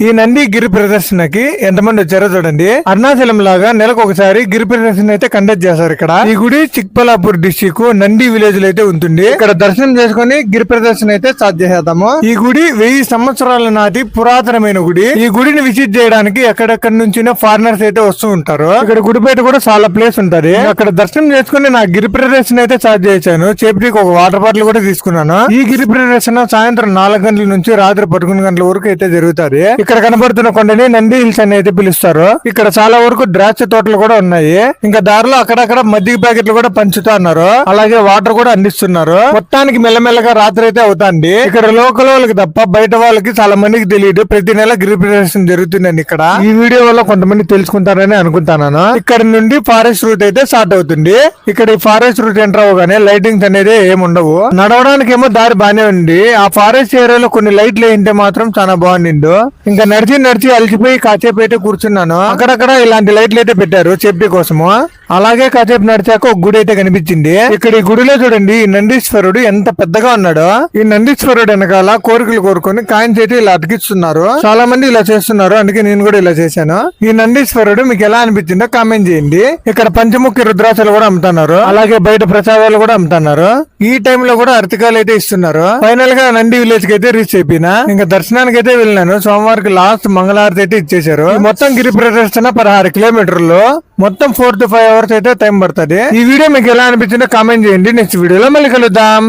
ఈ నంది గిరి ప్రదర్శనకి ఎంతమంది వచ్చారో చూడండి. అరుణాచలం లాగా నెలకు ఒకసారి గిరి ప్రదర్శన అయితే కండక్ట్ చేస్తారు ఇక్కడ. ఈ గుడి చిక్బల్లాపూర్ డిస్టిక్ నంది విలేజ్ లో అయితే ఉంటుంది. ఇక్కడ దర్శనం చేసుకుని గిరి ప్రదర్శన అయితే స్టార్ట్ చేసేద్దాము. ఈ గుడి 1000 సంవత్సరాల నాటి పురాతనమైన గుడి. ఈ గుడిని విజిట్ చేయడానికి ఎక్కడెక్కడ నుంచి ఫారినర్స్ అయితే వస్తూ ఉంటారు. ఇక్కడ గుడి బయట కూడా చాలా ప్లేస్ ఉంటది. అక్కడ దర్శనం చేసుకుని నా గిరి ప్రదర్శన అయితే స్టార్ట్ చేశాను. చేపటికి ఒక వాటర్ బాటిల్ కూడా తీసుకున్నాను. ఈ గిరి ప్రదర్శన సాయంత్రం 4 గంటల నుంచి రాత్రి 11 గంటల వరకు అయితే జరుగుతుంది. ఇక్కడ కనబడుతున్న కొండని నంది హిల్స్ అని అయితే పిలుస్తారు. ఇక్కడ చాలా వరకు ద్రాక్ష తోటలు కూడా ఉన్నాయి. ఇంకా దారిలో అక్కడక్కడ మజ్జిగ ప్యాకెట్లు కూడా పంచుతా ఉన్నారు. అలాగే వాటర్ కూడా అందిస్తున్నారు. మొత్తానికి మెల్లమెల్లగా రాత్రి అయితే అవుతుంది. ఇక్కడ లోకల్ వాళ్ళకి తప్ప బయట వాళ్ళకి చాలా మందికి తెలియదు ప్రతి నెల గిరి ప్రదర్శన జరుగుతుందండి ఇక్కడ. ఈ వీడియో వల్ల కొంతమంది తెలుసుకుంటారని అనుకుంటాను. ఇక్కడ నుండి ఫారెస్ట్ రూట్ అయితే స్టార్ట్ అవుతుంది. ఇక్కడ ఈ ఫారెస్ట్ రూట్ ఎంటర్ అవగానే లైటింగ్స్ అనేది ఏమి ఉండవు. నడవడానికి ఏమో దారి బానే ఉంది. ఆ ఫారెస్ట్ ఏరియాలో కొన్ని లైట్లు వేయింటే మాత్రం చాలా బాగుండిండు. ఇంకా నడిచి అలసిపోయి కాసేపు అయితే కూర్చున్నాను. అక్కడక్కడ ఇలాంటి లైట్లు అయితే పెట్టారు సేఫ్టీ కోసము. అలాగే కాసేపు నడిచాక ఒక గుడి అయితే కనిపించింది. ఇక్కడ ఈ గుడిలో చూడండి ఈ నందీశ్వరుడు ఎంత పెద్దగా ఉన్నాడో. ఈ నందీశ్వరుడు వెనకాల కోరికలు కోరుకొని కాయిన్స్ అయితే ఇలా అతికిస్తున్నారు. చాలా మంది ఇలా చేస్తున్నారు. అందుకే నేను కూడా ఇలా చేశాను. ఈ నందీశ్వరుడు మీకు ఎలా అనిపించిందో కామెంట్ చేయండి. ఇక్కడ పంచముఖి రుద్రాక్షలు కూడా అమ్ముతున్నారు. అలాగే బయట ప్రసాదాలు కూడా అమ్ముతున్నారు. ఈ టైం లో కూడా అరటికాయలు అయితే ఇస్తున్నారు. ఫైనల్ గా నంది విలేజ్ కి అయితే రీచ్ అయిపోయినా. ఇంకా దర్శనానికి అయితే వెళ్ళినాను. సోమవారికి లాస్ట్ మంగళవారం అయితే ఇచ్చేసారు. మొత్తం గిరి ప్రదర్శన 16 కిలోమీటర్లు. మొత్తం 4 to 5 hours అయితే టైం పడుతుంది. ఈ వీడియో మీకు ఎలా అనిపించిందో కామెంట్ చేయండి. నెక్స్ట్ వీడియోలో మళ్ళీ కలుద్దాం.